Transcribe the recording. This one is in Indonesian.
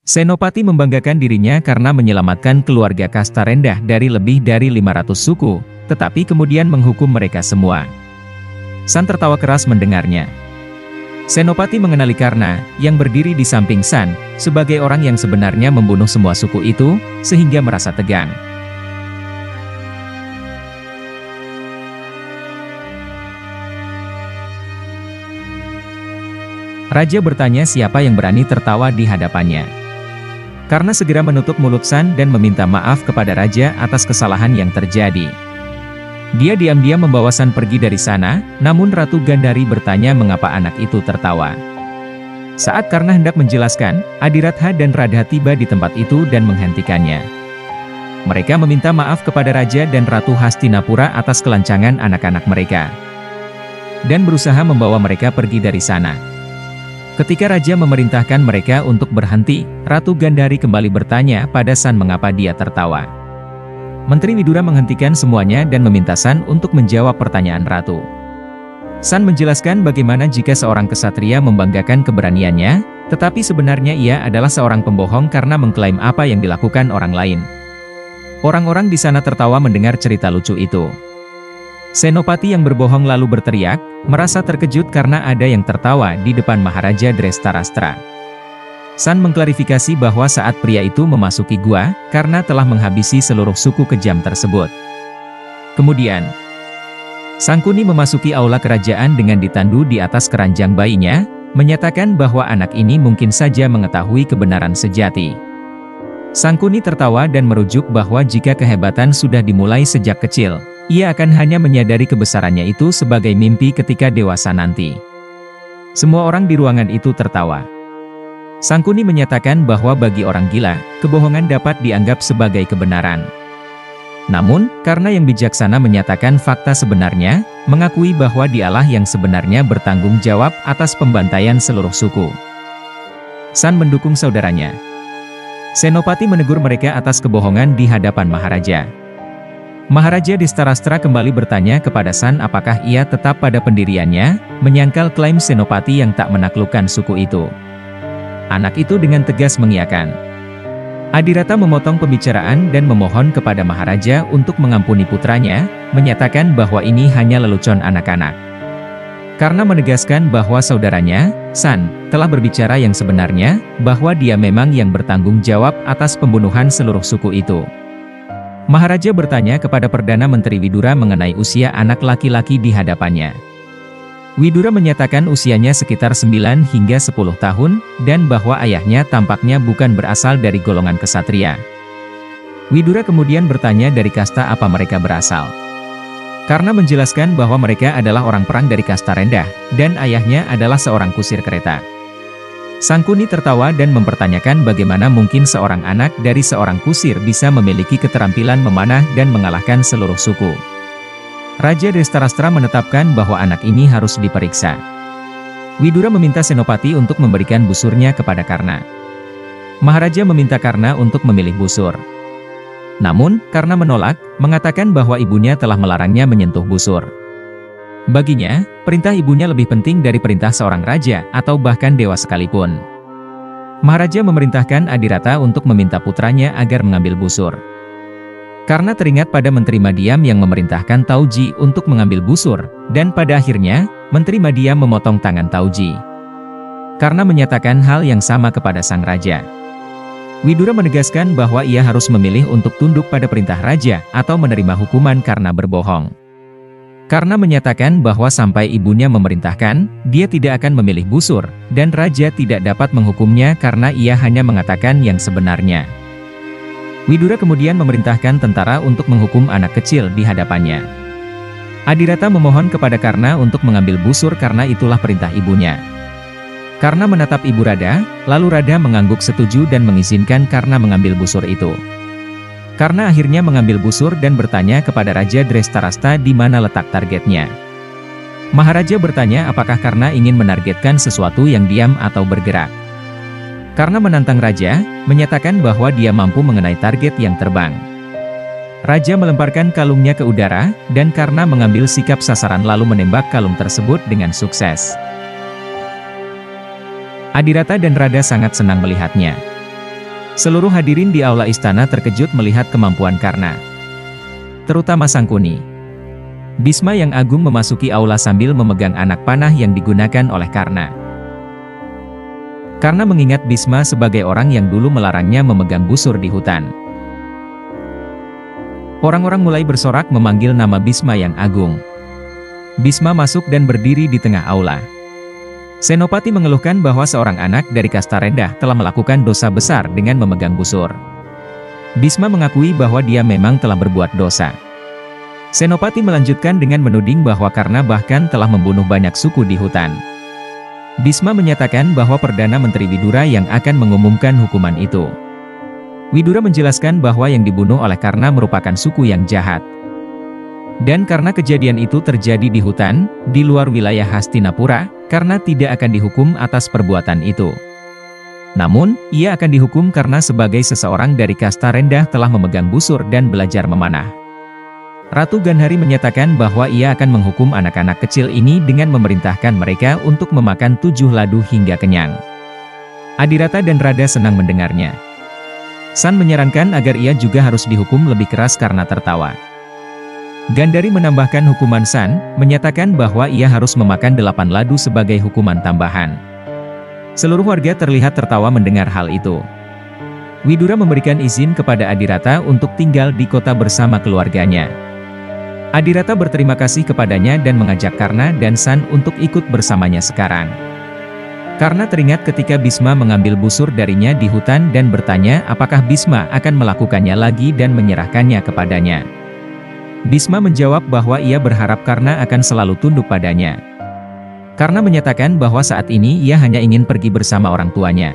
Senopati membanggakan dirinya karena menyelamatkan keluarga kasta rendah dari lebih dari 500 suku, tetapi kemudian menghukum mereka semua. San tertawa keras mendengarnya. Senopati mengenali Karna, yang berdiri di samping San, sebagai orang yang sebenarnya membunuh semua suku itu, sehingga merasa tegang. Raja bertanya siapa yang berani tertawa di hadapannya. Karna segera menutup mulut San dan meminta maaf kepada Raja atas kesalahan yang terjadi. Dia diam-diam membawa San pergi dari sana, namun Ratu Gandhari bertanya mengapa anak itu tertawa. Saat Karna hendak menjelaskan, Adiratha dan Radha tiba di tempat itu dan menghentikannya. Mereka meminta maaf kepada Raja dan Ratu Hastinapura atas kelancangan anak-anak mereka, dan berusaha membawa mereka pergi dari sana. Ketika Raja memerintahkan mereka untuk berhenti, Ratu Gandhari kembali bertanya pada San mengapa dia tertawa. Menteri Widura menghentikan semuanya dan meminta San untuk menjawab pertanyaan Ratu. San menjelaskan bagaimana jika seorang kesatria membanggakan keberaniannya, tetapi sebenarnya ia adalah seorang pembohong karena mengklaim apa yang dilakukan orang lain. Orang-orang di sana tertawa mendengar cerita lucu itu. Senopati yang berbohong lalu berteriak, merasa terkejut karena ada yang tertawa di depan Maharaja Drestarastra. San mengklarifikasi bahwa saat pria itu memasuki gua, Karna telah menghabisi seluruh suku kejam tersebut. Kemudian, Sangkuni memasuki aula kerajaan dengan ditandu di atas keranjang bayinya, menyatakan bahwa anak ini mungkin saja mengetahui kebenaran sejati. Sangkuni tertawa dan merujuk bahwa jika kehebatan sudah dimulai sejak kecil, ia akan hanya menyadari kebesarannya itu sebagai mimpi ketika dewasa nanti. Semua orang di ruangan itu tertawa. Sangkuni menyatakan bahwa bagi orang gila, kebohongan dapat dianggap sebagai kebenaran. Namun, karena yang bijaksana menyatakan fakta sebenarnya, mengakui bahwa dialah yang sebenarnya bertanggung jawab atas pembantaian seluruh suku. San mendukung saudaranya. Senopati menegur mereka atas kebohongan di hadapan Maharaja. Maharaja Drestarastra kembali bertanya kepada San apakah ia tetap pada pendiriannya, menyangkal klaim Senopati yang tak menaklukkan suku itu. Anak itu dengan tegas mengiyakan. Adiratha memotong pembicaraan dan memohon kepada Maharaja untuk mengampuni putranya, menyatakan bahwa ini hanya lelucon anak-anak. Karena menegaskan bahwa saudaranya, San, telah berbicara yang sebenarnya, bahwa dia memang yang bertanggung jawab atas pembunuhan seluruh suku itu. Maharaja bertanya kepada Perdana Menteri Widura mengenai usia anak laki-laki di hadapannya. Widura menyatakan usianya sekitar 9 hingga 10 tahun, dan bahwa ayahnya tampaknya bukan berasal dari golongan kesatria. Widura kemudian bertanya dari kasta apa mereka berasal. Karena menjelaskan bahwa mereka adalah orang perang dari kasta rendah, dan ayahnya adalah seorang kusir kereta. Sangkuni tertawa dan mempertanyakan bagaimana mungkin seorang anak dari seorang kusir bisa memiliki keterampilan memanah dan mengalahkan seluruh suku. Raja Drestarastra menetapkan bahwa anak ini harus diperiksa. Widura meminta Senopati untuk memberikan busurnya kepada Karna. Maharaja meminta Karna untuk memilih busur. Namun, Karna menolak, mengatakan bahwa ibunya telah melarangnya menyentuh busur. Baginya, perintah ibunya lebih penting dari perintah seorang raja, atau bahkan dewa sekalipun. Maharaja memerintahkan Adiratha untuk meminta putranya agar mengambil busur. Karena teringat pada Menteri Madiam yang memerintahkan Tauji untuk mengambil busur, dan pada akhirnya, Menteri Madiam memotong tangan Tauji. Karna menyatakan hal yang sama kepada sang raja. Widura menegaskan bahwa ia harus memilih untuk tunduk pada perintah raja, atau menerima hukuman karena berbohong. Karna menyatakan bahwa sampai ibunya memerintahkan, dia tidak akan memilih busur, dan raja tidak dapat menghukumnya karena ia hanya mengatakan yang sebenarnya. Widura kemudian memerintahkan tentara untuk menghukum anak kecil di hadapannya. Adiratha memohon kepada Karna untuk mengambil busur karena itulah perintah ibunya. Karna menatap Ibu Radha, lalu Radha mengangguk setuju dan mengizinkan Karna mengambil busur itu. Karna akhirnya mengambil busur dan bertanya kepada Raja Drestarastra di mana letak targetnya. Maharaja bertanya apakah Karna ingin menargetkan sesuatu yang diam atau bergerak. Karna menantang Raja, menyatakan bahwa dia mampu mengenai target yang terbang. Raja melemparkan kalungnya ke udara, dan Karna mengambil sikap sasaran lalu menembak kalung tersebut dengan sukses. Adiratha dan Radha sangat senang melihatnya. Seluruh hadirin di aula istana terkejut melihat kemampuan Karna. Terutama Sangkuni. Bisma yang agung memasuki aula sambil memegang anak panah yang digunakan oleh Karna. Karna mengingat Bisma sebagai orang yang dulu melarangnya memegang busur di hutan. Orang-orang mulai bersorak memanggil nama Bisma yang agung. Bisma masuk dan berdiri di tengah aula. Senopati mengeluhkan bahwa seorang anak dari kasta rendah telah melakukan dosa besar dengan memegang busur. Bisma mengakui bahwa dia memang telah berbuat dosa. Senopati melanjutkan dengan menuding bahwa Karna bahkan telah membunuh banyak suku di hutan. Bisma menyatakan bahwa Perdana Menteri Widura yang akan mengumumkan hukuman itu. Widura menjelaskan bahwa yang dibunuh oleh Karna merupakan suku yang jahat. Dan karena kejadian itu terjadi di hutan, di luar wilayah Hastinapura, Karna tidak akan dihukum atas perbuatan itu. Namun, ia akan dihukum karena sebagai seseorang dari kasta rendah telah memegang busur dan belajar memanah. Ratu Ganhari menyatakan bahwa ia akan menghukum anak-anak kecil ini dengan memerintahkan mereka untuk memakan 7 ladu hingga kenyang. Adirata dan Rada senang mendengarnya. San menyarankan agar ia juga harus dihukum lebih keras karena tertawa. Gandari menambahkan hukuman San, menyatakan bahwa ia harus memakan 8 ladu sebagai hukuman tambahan. Seluruh warga terlihat tertawa mendengar hal itu. Widura memberikan izin kepada Adirata untuk tinggal di kota bersama keluarganya. Adirata berterima kasih kepadanya dan mengajak Karna dan San untuk ikut bersamanya sekarang. Karna teringat ketika Bisma mengambil busur darinya di hutan dan bertanya apakah Bisma akan melakukannya lagi dan menyerahkannya kepadanya. Bisma menjawab bahwa ia berharap Karna akan selalu tunduk padanya. Karna menyatakan bahwa saat ini ia hanya ingin pergi bersama orang tuanya.